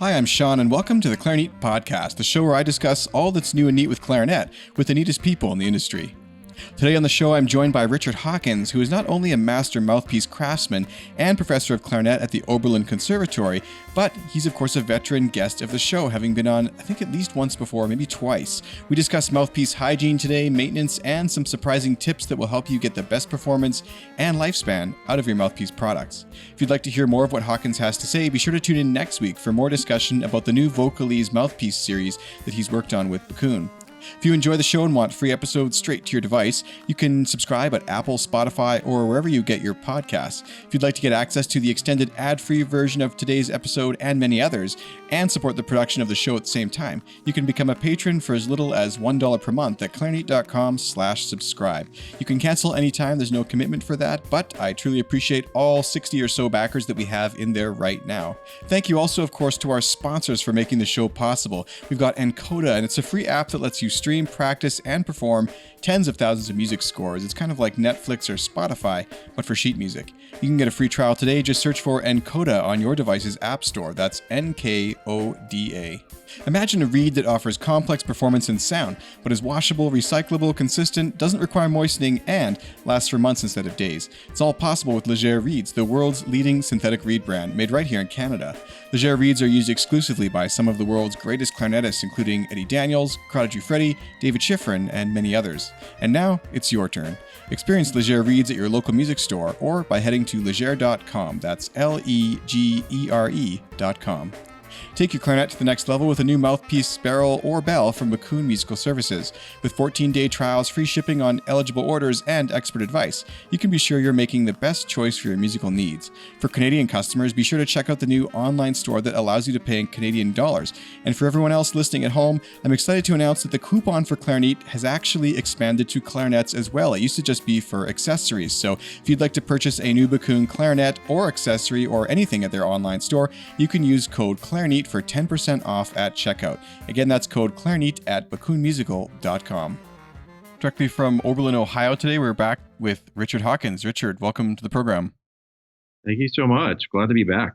Hi, I'm Sean, and welcome to the Clarinet Podcast, the show where I discuss all that's new and neat with clarinet with the neatest people in the industry. Today on the show, I'm joined by Richard Hawkins, who is not only a Master Mouthpiece Craftsman and Professor of Clarinet at the Oberlin Conservatory, but he's of course a veteran guest of the show, having been on, I think, at least once before, maybe twice. We discuss mouthpiece hygiene today, maintenance, and some surprising tips that will help you get the best performance and lifespan out of your mouthpiece products. If you'd like to hear more of what Hawkins has to say, be sure to tune in next week for more discussion about the new Vocalise Mouthpiece series that he's worked on with Bakun. If you enjoy the show and want free episodes straight to your device, you can subscribe at Apple, Spotify, or wherever you get your podcasts. If you'd like to get access to the extended ad-free version of today's episode and many others, and support the production of the show at the same time, you can become a patron for as little as $1 per month at clarinet.com/subscribe. You can cancel anytime, there's no commitment for that, but I truly appreciate all 60 or so backers that we have in there right now. Thank you also, of course, to our sponsors for making the show possible. We've got Encoda, and it's a free app that lets you stream, practice, and perform tens of thousands of music scores. It's kind of like Netflix or Spotify, but for sheet music. You can get a free trial today. Just search for Encoda on your device's app store. That's Nkoda. Imagine a reed that offers complex performance and sound, but is washable, recyclable, consistent, doesn't require moistening, and lasts for months instead of days. It's all possible with Leger Reeds, the world's leading synthetic reed brand, made right here in Canada. Leger Reeds are used exclusively by some of the world's greatest clarinetists, including Eddie Daniels, Prodigy Freddie, David Schifrin, and many others. And now, it's your turn. Experience Leger Reeds at your local music store or by heading to leger.com. That's Legere.com. Take your clarinet to the next level with a new mouthpiece, barrel, or bell from Bakun Musical Services. With 14-day trials, free shipping on eligible orders, and expert advice, you can be sure you're making the best choice for your musical needs. For Canadian customers, be sure to check out the new online store that allows you to pay in Canadian dollars. And for everyone else listening at home, I'm excited to announce that the coupon for Clarinet has actually expanded to clarinets as well. It used to just be for accessories. So if you'd like to purchase a new Bakun clarinet or accessory or anything at their online store, you can use code Clarinet for 10% off at checkout. Again, that's code Clarinet at bakunmusical.com. Directly from Oberlin, Ohio today, we're back with Richard Hawkins. Richard, welcome to the program. Thank you so much. Glad to be back.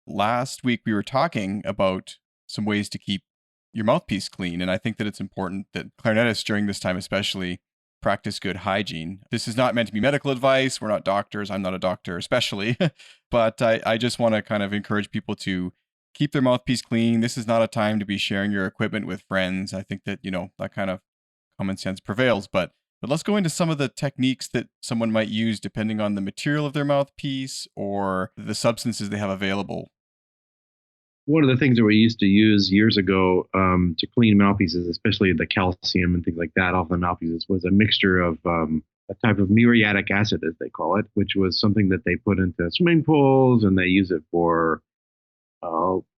Last week, we were talking about some ways to keep your mouthpiece clean, and I think that it's important that clarinetists during this time especially practice good hygiene. This is not meant to be medical advice. We're not doctors. I'm not a doctor especially, but I just want to kind of encourage people to keep their mouthpiece clean. This is not a time to be sharing your equipment with friends. I think that, that kind of common sense prevails, but let's go into some of the techniques that someone might use depending on the material of their mouthpiece or the substances they have available. One of the things that we used to use years ago to clean mouthpieces, especially the calcium and things like that off the mouthpieces, was a mixture of a type of muriatic acid, as they call it, which was something that they put into swimming pools, and they use it for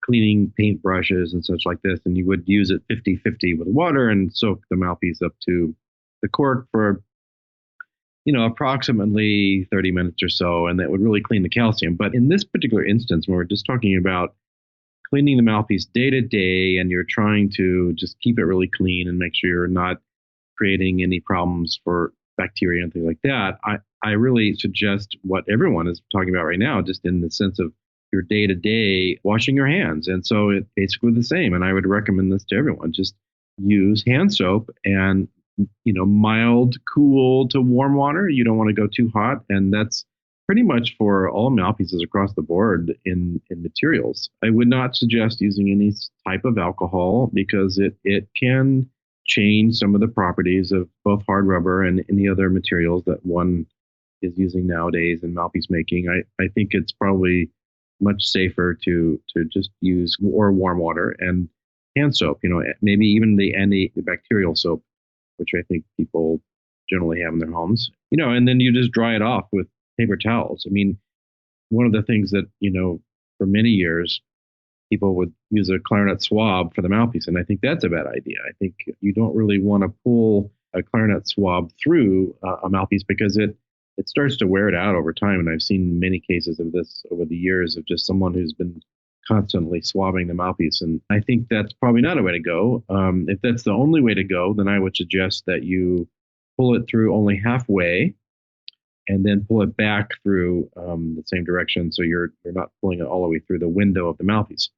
cleaning paintbrushes and such like this. And you would use it 50-50 with water and soak the mouthpiece up to the cork for, approximately 30 minutes or so. And that would really clean the calcium. But in this particular instance, when we're just talking about cleaning the mouthpiece day to day, and you're trying to just keep it really clean and make sure you're not creating any problems for bacteria and things like that, I really suggest what everyone is talking about right now, just in the sense of your day-to-day washing your hands. And so it's basically the same. And I would recommend this to everyone. Just use hand soap and, mild, cool to warm water. You don't want to go too hot. And that's pretty much for all mouthpieces across the board in materials. I would not suggest using any type of alcohol because it can change some of the properties of both hard rubber and any other materials that one is using nowadays in mouthpiece making. I think it's probably much safer to just use warm water and hand soap, maybe even the antibacterial soap, which I think people generally have in their homes, and then you just dry it off with paper towels. I mean, one of the things that, for many years, people would use a clarinet swab for the mouthpiece, and I think that's a bad idea. I think you don't really want to pull a clarinet swab through a mouthpiece because it starts to wear it out over time. And I've seen many cases of this over the years of just someone who's been constantly swabbing the mouthpiece. And I think that's probably not a way to go. If that's the only way to go, then I would suggest that you pull it through only halfway and then pull it back through the same direction. So you're not pulling it all the way through the window of the mouthpiece.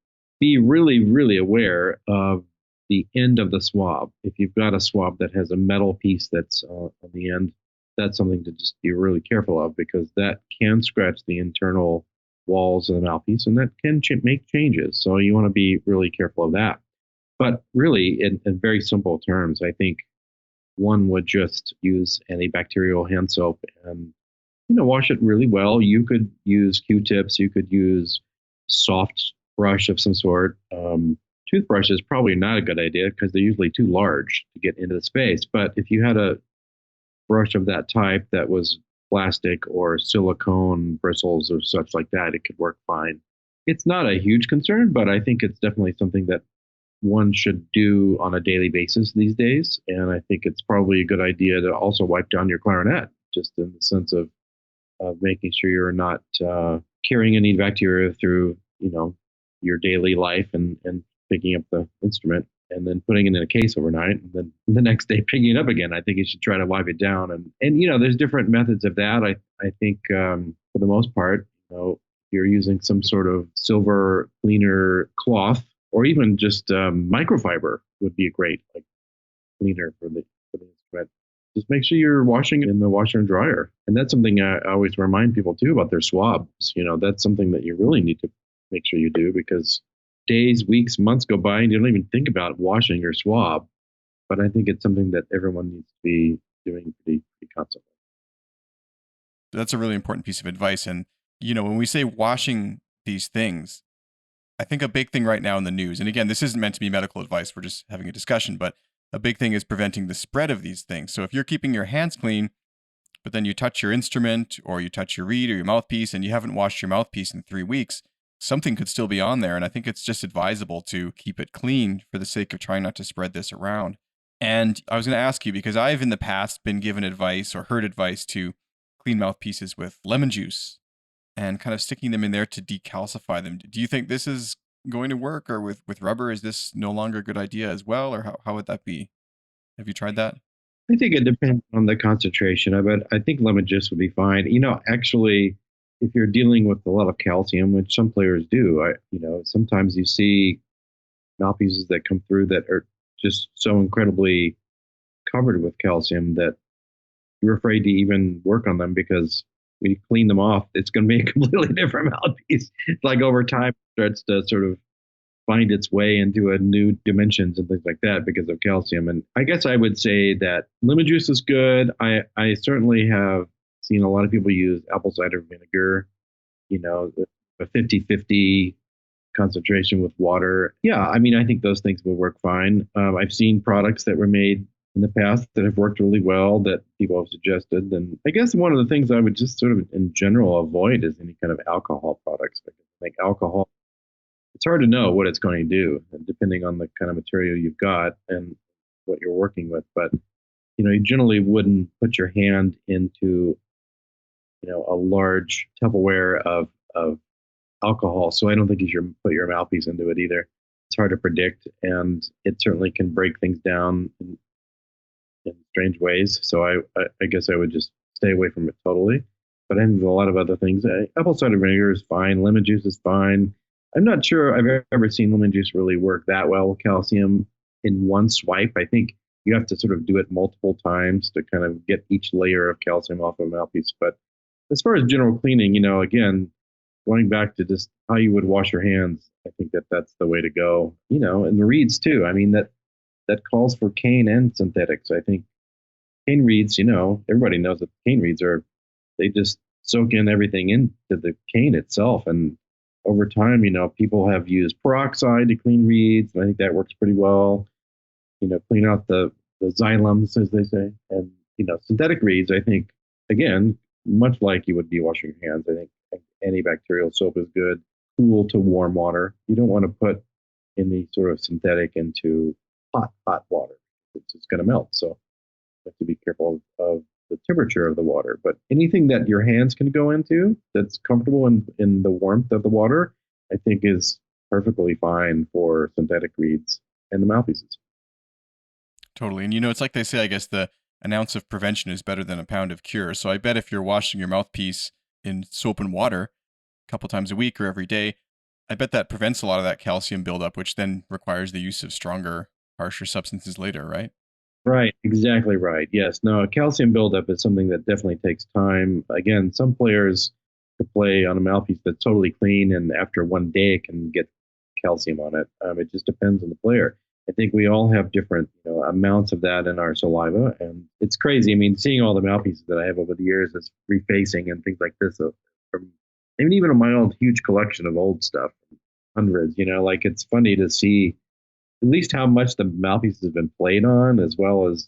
be really, really aware of the end of the swab. If you've got a swab that has a metal piece that's on the end, that's something to just be really careful of, because that can scratch the internal walls of the mouthpiece, and that can make changes. So you want to be really careful of that. But really, in very simple terms, I think one would just use antibacterial hand soap and wash it really well. You could use Q-tips. You could use soft brush of some sort. Toothbrush is probably not a good idea because they're usually too large to get into the space. But if you had a brush of that type that was plastic or silicone bristles or such like that, it could work fine. It's not a huge concern, but I think it's definitely something that one should do on a daily basis these days. And I think it's probably a good idea to also wipe down your clarinet, just in the sense of making sure you're not carrying any bacteria through, your daily life and picking up the instrument and then putting it in a case overnight and then the next day picking it up again. I think you should try to wipe it down. And there's different methods of that. I think for the most part, you're using some sort of silver cleaner cloth, or even just microfiber would be a great cleaner for the instrument. Just make sure you're washing it in the washer and dryer. And that's something I always remind people too about their swabs. That's something that you really need to make sure you do, because days, weeks, months go by and you don't even think about washing your swab. But I think it's something that everyone needs to be doing pretty constantly. That's a really important piece of advice. And, when we say washing these things, I think a big thing right now in the news, and again, this isn't meant to be medical advice, we're just having a discussion, but a big thing is preventing the spread of these things. So if you're keeping your hands clean, but then you touch your instrument or you touch your reed or your mouthpiece and you haven't washed your mouthpiece in 3 weeks, something could still be on there. And I think it's just advisable to keep it clean for the sake of trying not to spread this around. And I was going to ask you, because I've in the past been given advice or heard advice to clean mouthpieces with lemon juice and kind of sticking them in there to decalcify them. Do you think this is going to work, or with rubber, is this no longer a good idea as well? Or how would that be? Have you tried that? I think it depends on the concentration of it. I think lemon juice would be fine. Actually, if you're dealing with a lot of calcium, which some players do, sometimes you see mouthpieces that come through that are just so incredibly covered with calcium that you're afraid to even work on them, because when you clean them off, it's going to be a completely different mouthpiece. It's like over time, it starts to sort of find its way into a new dimensions and things like that because of calcium. And I guess I would say that lemon juice is good. I certainly have seen a lot of people use apple cider vinegar, a 50-50 concentration with water. Yeah, I think those things would work fine. I've seen products that were made in the past that have worked really well that people have suggested. And I guess one of the things I would just sort of in general avoid is any kind of alcohol products. Like alcohol, it's hard to know what it's going to do depending on the kind of material you've got and what you're working with. But, you generally wouldn't put your hand into, a large Tupperware of alcohol. So I don't think you should put your mouthpiece into it either. It's hard to predict, and it certainly can break things down in strange ways. So I guess I would just stay away from it totally. But I think a lot of other things. Apple cider vinegar is fine. Lemon juice is fine. I'm not sure I've ever seen lemon juice really work that well with calcium in one swipe. I think you have to sort of do it multiple times to kind of get each layer of calcium off of a mouthpiece. But as far as general cleaning, again, going back to just how you would wash your hands, I think that's the way to go. And the reeds too. That calls for cane and synthetics. I think cane reeds, everybody knows that cane reeds they just soak in everything into the cane itself. And over time, people have used peroxide to clean reeds, and I think that works pretty well. Clean out the xylums, as they say. And, synthetic reeds, I think, again, much like you would be washing your hands, I think antibacterial soap is good. Cool to warm water. You don't want to put any sort of synthetic into hot water. It's going to melt. So you have to be careful of the temperature of the water. But anything that your hands can go into that's comfortable in the warmth of the water, I think is perfectly fine for synthetic reeds and the mouthpieces. Totally. And it's like they say, I guess an ounce of prevention is better than a pound of cure. So I bet if you're washing your mouthpiece in soap and water a couple times a week or every day, I bet that prevents a lot of that calcium buildup, which then requires the use of stronger, harsher substances later, right? Right, exactly right. Yes, no, a calcium buildup is something that definitely takes time. Again, some players could play on a mouthpiece that's totally clean, and after one day, it can get calcium on it. It just depends on the player. I think we all have different, amounts of that in our saliva, and it's crazy. I mean, seeing all the mouthpieces that I have over the years, as refacing and things like this, from even in my own huge collection of old stuff, hundreds. Like it's funny to see at least how much the mouthpieces have been played on, as well as,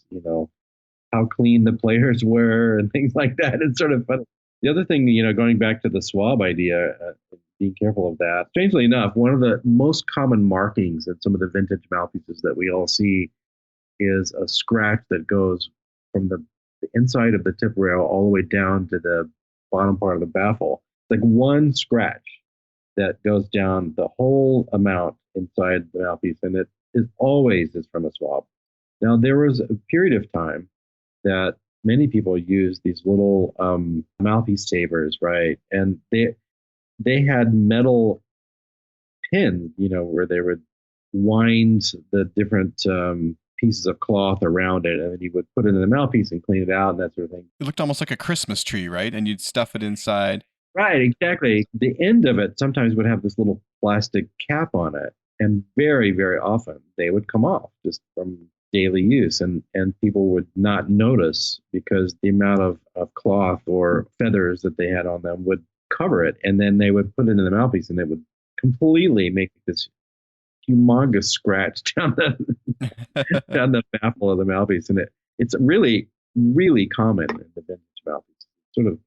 how clean the players were and things like that. It's sort of funny. The other thing, going back to the swab idea, being careful of that. Strangely enough, one of the most common markings in some of the vintage mouthpieces that we all see is a scratch that goes from the inside of the tip rail all the way down to the bottom part of the baffle. Like one scratch that goes down the whole amount inside the mouthpiece, and it is always from a swab. Now, there was a period of time that many people used these little mouthpiece savers, right? And they had metal pins, where they would wind the different pieces of cloth around it, and then you would put it in the mouthpiece and clean it out and that sort of thing. It looked almost like a Christmas tree, right? And you'd stuff it inside. Right, exactly. The end of it sometimes would have this little plastic cap on it, and very, very often they would come off just from daily use, and people would not notice because the amount of cloth or feathers that they had on them would cover it, and then they would put it in the mouthpiece, and it would completely make this humongous scratch down the down the baffle of the mouthpiece, and it's really, really common in the vintage mouthpiece. It's sort of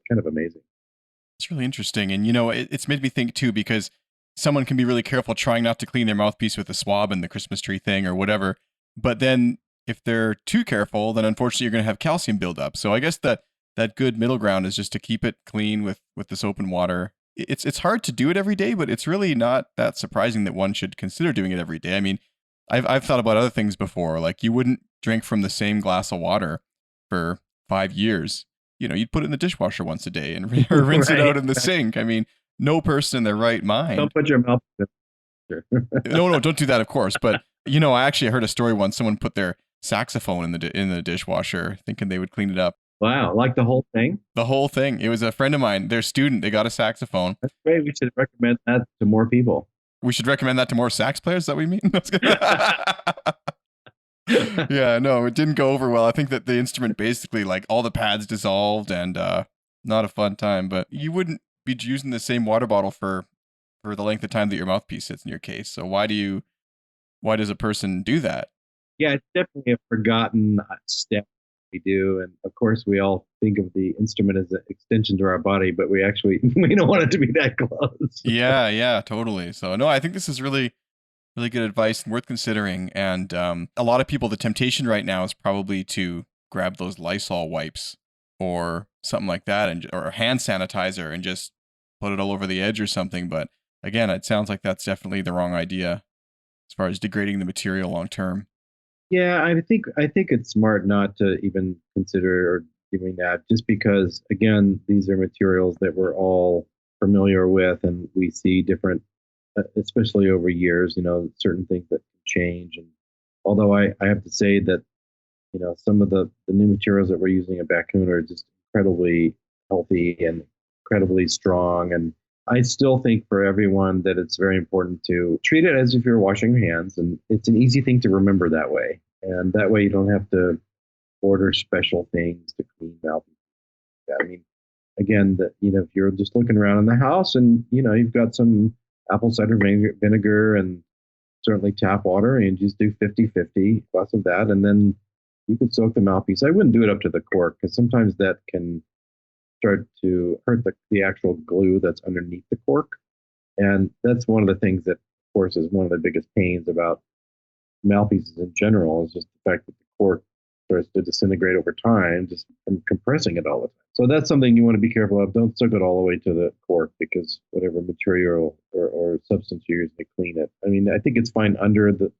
kind of amazing. It's really interesting. And, it's made me think, too, because someone can be really careful trying not to clean their mouthpiece with a swab and the Christmas tree thing or whatever. But then if they're too careful, then unfortunately you're going to have calcium buildup. So I guess that good middle ground is just to keep it clean with the soap and water. It's hard to do it every day, but it's really not that surprising that one should consider doing it every day. I mean, I've thought about other things before. Like you wouldn't drink from the same glass of water for 5 years. You'd put it in the dishwasher once a day and rinse it out in the sink. I mean, no person in their right mind. Don't put your mouth in No, don't do that, of course. But, I actually heard a story once. Someone put their saxophone in the dishwasher thinking they would clean it up. Wow, like the whole thing? The whole thing. It was a friend of mine, their student. They got a saxophone. That's great. We should recommend that to more people. We should recommend that to more sax players? Is that what you mean? Yeah, no, it didn't go over well. I think that the instrument basically, like, all the pads dissolved and not a fun time. But you wouldn't be using the same water bottle for the length of time that your mouthpiece sits in your case. So why does a person do that? Yeah, it's definitely a forgotten step we do. And of course, we all think of the instrument as an extension to our body, but we don't want it to be that close. Yeah, totally. So no, I think this is really, really good advice and worth considering. And a lot of people, the temptation right now is probably to grab those Lysol wipes or something like that, or hand sanitizer, and just put it all over the edge or something. But again, it sounds like that's definitely the wrong idea as far as degrading the material long term. Yeah, I think it's smart not to even consider doing that, just because, again, these are materials that we're all familiar with, and we see different, especially over years, certain things that can change. And although I have to say that, some of the new materials that we're using at Bakun are just incredibly healthy and incredibly strong. And I still think for everyone that it's very important to treat it as if you're washing your hands. And it's an easy thing to remember that way. And that way you don't have to order special things to clean mouthpieces. I mean, again, if you're just looking around in the house and, you've got some apple cider vinegar and certainly tap water, and just do 50-50 glass of that. And then you could soak the mouthpiece. I wouldn't do it up to the cork, because sometimes that can start to hurt the actual glue that's underneath the cork. And that's one of the things that, of course, is one of the biggest pains about mouthpieces in general, is just the fact that the cork starts to disintegrate over time, just from compressing it all the time. So that's something you want to be careful of. Don't soak it all the way to the cork, because whatever material or substance you're using to clean it. I mean, I think it's fine under the,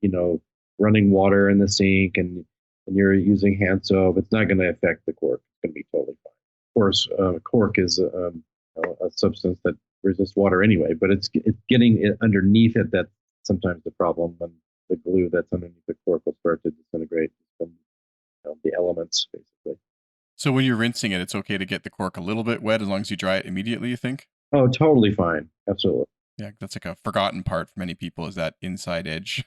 running water in the sink, and you're using hand soap. It's not going to affect the cork. It's going to be totally fine. Of course, cork is a substance that resist water anyway, but it's getting it underneath it that's sometimes the problem, when the glue that's underneath the cork will start to disintegrate from the elements, basically. So when you're rinsing it, it's okay to get the cork a little bit wet as long as you dry it immediately, you think? Oh, totally fine. Absolutely. Yeah, that's like a forgotten part for many people, is that inside edge.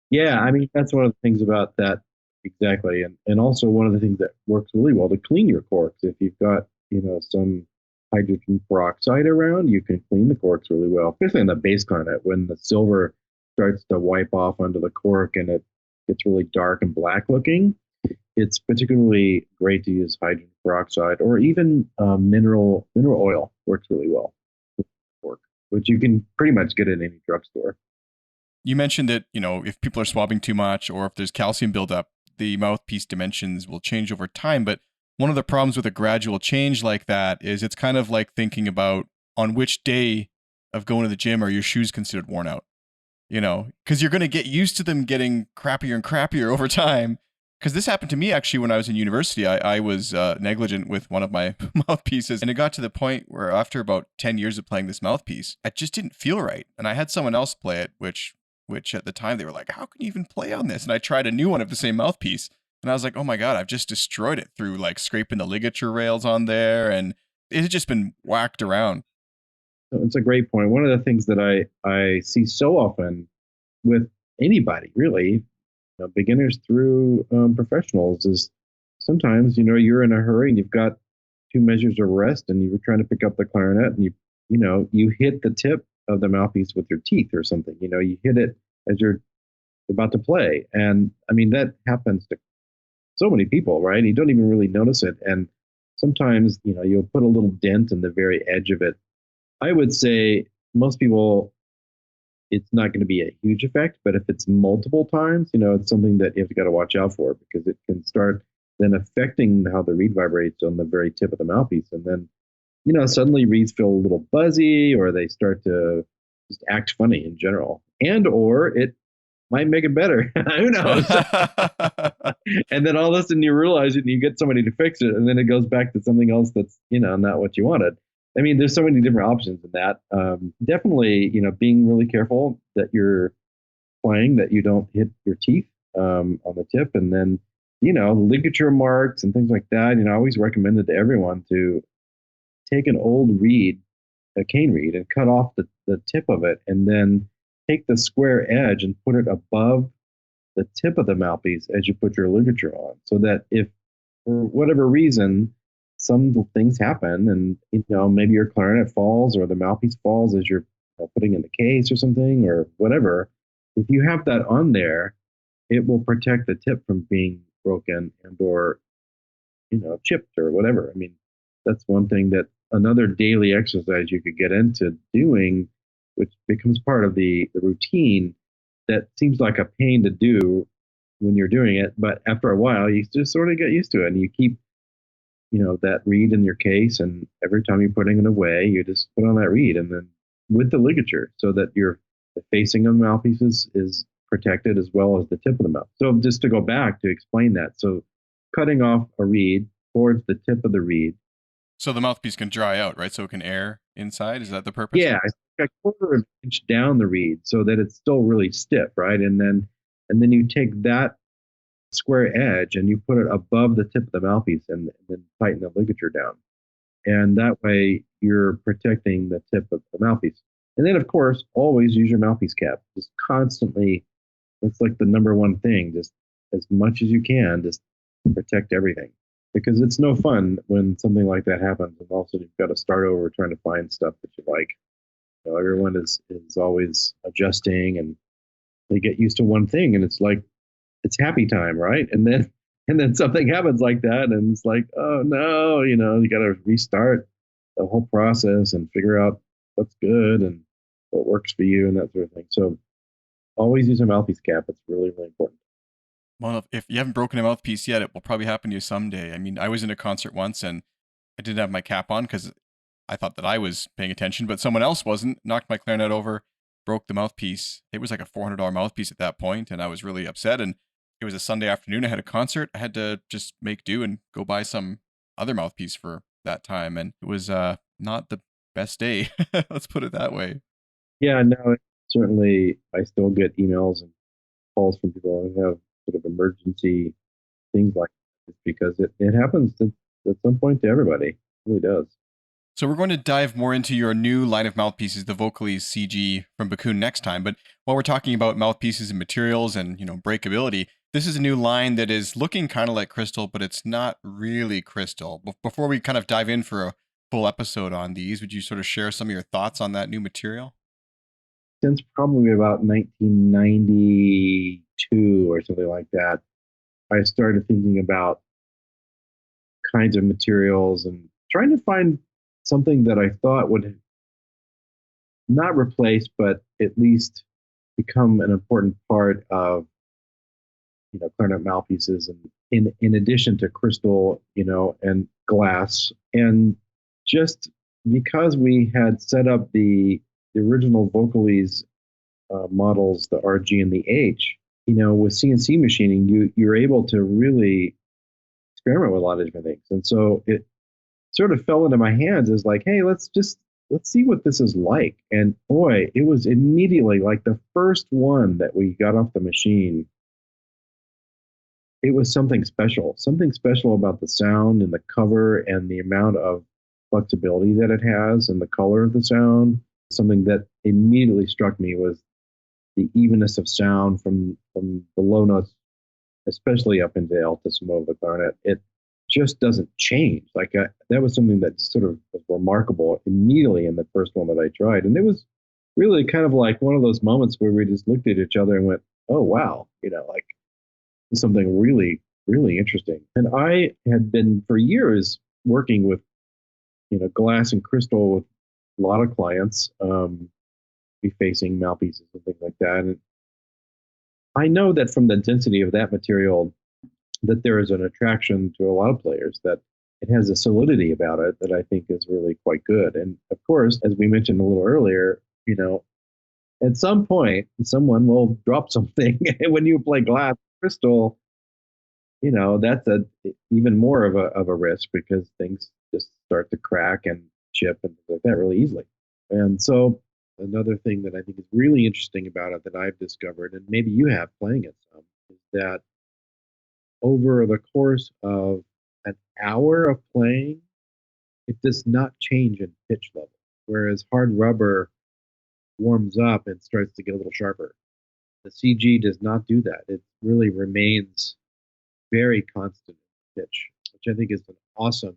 Yeah, I mean, that's one of the things about that. Exactly. And also one of the things that works really well to clean your corks, if you've got, some hydrogen peroxide around, you can clean the corks really well, especially on the bass clarinet when the silver starts to wipe off onto the cork and it gets really dark and black looking. It's particularly great to use hydrogen peroxide, or even mineral oil works really well with cork, which you can pretty much get at any drugstore. You mentioned that, if people are swabbing too much or if there's calcium buildup, the mouthpiece dimensions will change over time. But one of the problems with a gradual change like that is it's kind of like thinking about on which day of going to the gym are your shoes considered worn out, because you're going to get used to them getting crappier and crappier over time. Because this happened to me actually when I was in university. I was negligent with one of my mouthpieces, and it got to the point where after about 10 years of playing this mouthpiece, it just didn't feel right. And I had someone else play it, which at the time they were like, how can you even play on this? And I tried a new one of the same mouthpiece, and I was like, oh my God, I've just destroyed it through like scraping the ligature rails on there, and it had just been whacked around. It's a great point. One of the things that I see so often with anybody, really, beginners through professionals, is sometimes, you're in a hurry and you've got 2 measures of rest and you were trying to pick up the clarinet and you hit the tip of the mouthpiece with your teeth or something. You hit it as you're about to play. And I mean, that happens to so many people, right? You don't even really notice it. And sometimes, you'll put a little dent in the very edge of it. I would say most people, it's not going to be a huge effect, but if it's multiple times, it's something that you've got to watch out for, because it can start then affecting how the reed vibrates on the very tip of the mouthpiece. And then, suddenly reeds feel a little buzzy, or they start to just act funny in general, or it might make it better. Who knows? And then all of a sudden you realize it and you get somebody to fix it, and then it goes back to something else that's, not what you wanted. I mean, there's so many different options in that. Definitely, being really careful that you're playing, that you don't hit your teeth on the tip. And then, ligature marks and things like that. I always recommend it to everyone to take an old reed, a cane reed, and cut off the tip of it, and then take the square edge and put it above the tip of the mouthpiece as you put your ligature on, so that if for whatever reason some things happen and maybe your clarinet falls or the mouthpiece falls as you're putting in the case or something or whatever, if you have that on there, it will protect the tip from being broken and or chipped or whatever. I mean, that's one thing, that another daily exercise you could get into doing, which becomes part of the routine, that seems like a pain to do when you're doing it, but after a while you just sort of get used to it, and you keep that reed in your case, and every time you're putting it away, you just put on that reed, and then with the ligature, so that the facing of the mouthpiece is protected as well as the tip of the mouth. So just to go back to explain that, so cutting off a reed towards the tip of the reed, so the mouthpiece can dry out, right? So it can air inside. Is that the purpose? Yeah, it's like a quarter of an inch down the reed, so that it's still really stiff, right? And then you take that square edge and you put it above the tip of the mouthpiece, and then tighten the ligature down. And that way you're protecting the tip of the mouthpiece. And then, of course, always use your mouthpiece cap. Just constantly, that's like the number one thing. Just as much as you can, just protect everything. Because it's no fun when something like that happens, and also you've got to start over trying to find stuff that you like. Everyone is always adjusting, and they get used to one thing, and it's like, it's happy time, right? And then something happens like that, and it's like, oh no, you got to restart the whole process and figure out what's good and what works for you and that sort of thing. So always use a mouthpiece cap. It's really, really important. Well, if you haven't broken a mouthpiece yet, it will probably happen to you someday. I mean, I was in a concert once and I didn't have my cap on because I thought that I was paying attention, but someone else wasn't. Knocked my clarinet over, broke the mouthpiece. It was like a $400 mouthpiece at that point, and I was really upset. And it was a Sunday afternoon. I had a concert. I had to just make do and go buy some other mouthpiece for that time. And it was not the best day. Let's put it that way. Yeah, no, certainly I still get emails and calls from people who have sort of emergency things like this because it happens at some point to everybody. It really does. So we're going to dive more into your new line of mouthpieces, the Vocalise CG from Bakun next time. But while we're talking about mouthpieces and materials and, breakability, this is a new line that is looking kind of like crystal, but it's not really crystal. Before we kind of dive in for a full episode on these, would you sort of share some of your thoughts on that new material? Since probably about 1992 or something like that, I started thinking about kinds of materials and trying to find something that I thought would not replace, but at least become an important part of, clarinet mouthpieces, and in addition to crystal, and glass. And just because we had set up the original Vocalise models, the RG and the H, with CNC machining, you're able to really experiment with a lot of different things. And so it sort of fell into my hands as like, hey, let's see what this is like. And boy, it was immediately like the first one that we got off the machine. It was something special about the sound and the cover and the amount of flexibility that it has and the color of the sound. Something that immediately struck me was the evenness of sound from the low notes, especially up into the altissimo of the clarinet. It just doesn't change. Like that was something that sort of was remarkable immediately in the first one that I tried. And it was really kind of like one of those moments where we just looked at each other and went, oh, wow, like something really, really interesting. And I had been for years working with, glass and crystal with a lot of clients, facing mouthpieces and things like that. And I know that from the density of that material, that there is an attraction to a lot of players, that it has a solidity about it that I think is really quite good. And of course, as we mentioned a little earlier, at some point, someone will drop something. And when you play glass crystal, that's even more of a risk because things just start to crack and chip and things like that really easily. And so another thing that I think is really interesting about it that I've discovered, and maybe you have playing it some, is that over the course of an hour of playing, it does not change in pitch level. Whereas hard rubber warms up and starts to get a little sharper. The CG does not do that. It really remains very constant in pitch, which I think is an awesome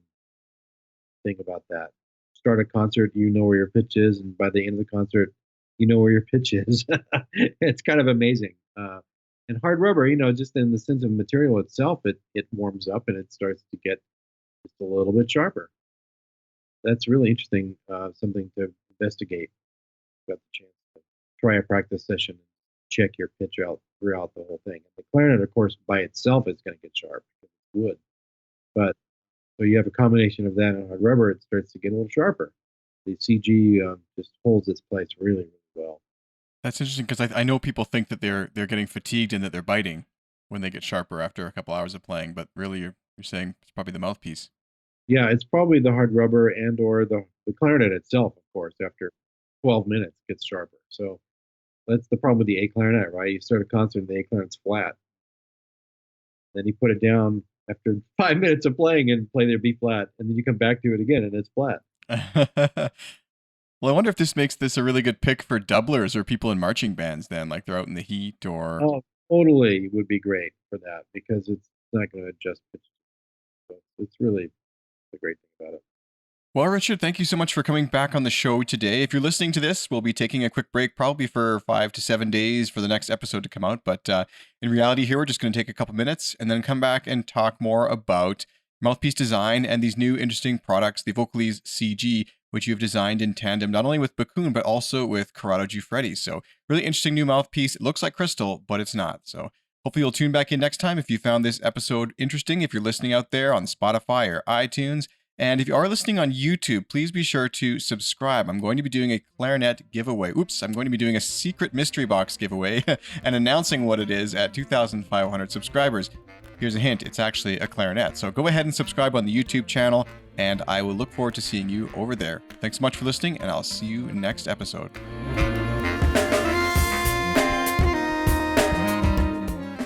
thing about that. Start a concert, you know where your pitch is, and by the end of the concert, you know where your pitch is. It's kind of amazing. And hard rubber, just in the sense of material itself, it warms up and it starts to get just a little bit sharper. That's really interesting, something to investigate. Got the chance to try a practice session and check your pitch out throughout the whole thing. And the clarinet, of course, by itself is going to get sharp because it's wood. But so you have a combination of that and hard rubber, it starts to get a little sharper. The CG just holds its place really, really well. That's interesting because I know people think that they're getting fatigued and that they're biting when they get sharper after a couple hours of playing, but really you're saying it's probably the mouthpiece. Yeah, it's probably the hard rubber and or the clarinet itself, of course, after 12 minutes gets sharper. So that's the problem with the A clarinet, right? You start a concert and the A clarinet's flat. Then you put it down after 5 minutes of playing and play their B flat, and then you come back to it again and it's flat. Well, I wonder if this makes this a really good pick for doublers or people in marching bands then, like they're out in the heat or... Oh, totally would be great for that because it's not going to adjust pitch. So it's really the great thing about it. Well, Richard, thank you so much for coming back on the show today. If you're listening to this, we'll be taking a quick break probably for 5 to 7 days for the next episode to come out. But in reality here, we're just going to take a couple minutes and then come back and talk more about mouthpiece design and these new interesting products, the Vocalise CG, which you've designed in tandem, not only with Bakun, but also with Corrado Giuffretti. So really interesting new mouthpiece. It looks like crystal, but it's not. So hopefully you'll tune back in next time if you found this episode interesting, if you're listening out there on Spotify or iTunes. And if you are listening on YouTube, please be sure to subscribe. I'm going to be doing a clarinet giveaway. I'm going to be doing a secret mystery box giveaway and announcing what it is at 2,500 subscribers. Here's a hint, it's actually a clarinet. So go ahead and subscribe on the YouTube channel. and I will look forward to seeing you over there. Thanks so much for listening, and I'll see you next episode.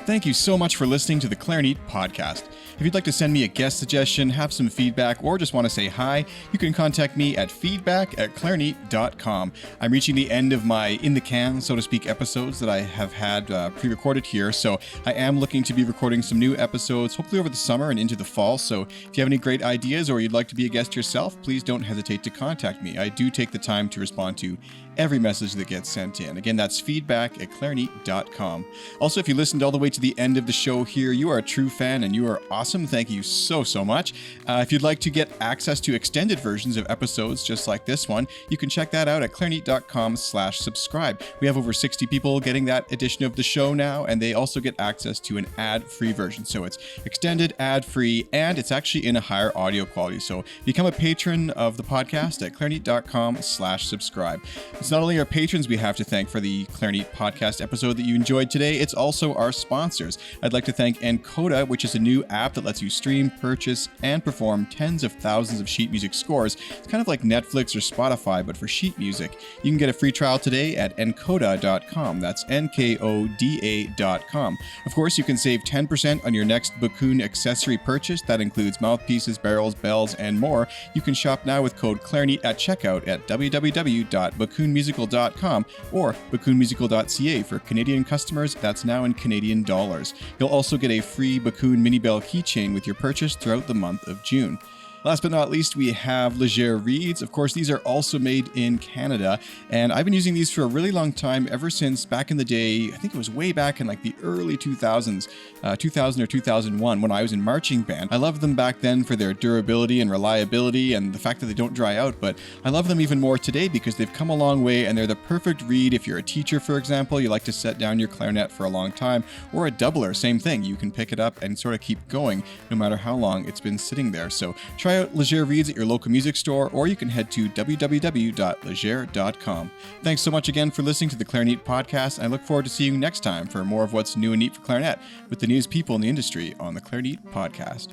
Thank you so much for listening to the Clarinet Podcast. If you'd like to send me a guest suggestion, have some feedback, or just want to say hi, you can contact me at feedback@clarinet.com. I'm reaching the end of my in the can, so to speak, episodes that I have had pre-recorded here, so I am looking to be recording some new episodes, hopefully over the summer and into the fall. So if you have any great ideas or you'd like to be a guest yourself, please don't hesitate to contact me. I do take the time to respond to every message that gets sent in. Again, that's feedback@clarinet.com. Also, if you listened all the way to the end of the show here, you are a true fan and you are awesome. Thank you so much. If you'd like to get access to extended versions of episodes just like this one, you can check that out at clarinet.com/subscribe. We have over 60 people getting that edition of the show now, and they also get access to an ad-free version. So it's extended, ad-free, and it's actually in a higher audio quality. So become a patron of the podcast at clarinet.com/subscribe. It's not only our patrons we have to thank for the Clarinet Podcast episode that you enjoyed today, it's also our sponsors. I'd like to thank Encoda, which is a new app that lets you stream, purchase, and perform tens of thousands of sheet music scores. It's kind of like Netflix or Spotify, but for sheet music. You can get a free trial today at encoda.com. That's NKODA.com. Of course, you can save 10% on your next Bakun accessory purchase. That includes mouthpieces, barrels, bells, and more. You can shop now with code Clarinet at checkout at www.bakunmusical.com or bakunmusical.ca for Canadian customers. That's now in Canadian dollars. You'll also get a free Bakun mini bell keychain with your purchase throughout the month of June. Last but not least, we have Leger reeds. Of course, these are also made in Canada, and I've been using these for a really long time, ever since back in the day. I think it was way back in like the early 2000s, 2000 or 2001, when I was in marching band. I loved them back then for their durability and reliability and the fact that they don't dry out, but I love them even more today because they've come a long way, and they're the perfect reed if you're a teacher, for example. You like to set down your clarinet for a long time, or a doubler, same thing. You can pick it up and sort of keep going no matter how long it's been sitting there. So try out Leger reeds at your local music store, or you can head to www.leger.com. Thanks so much again for listening to the Clarinet Podcast, and I look forward to seeing you next time for more of what's new and neat for clarinet with the newest people in the industry on the Clarinet Podcast.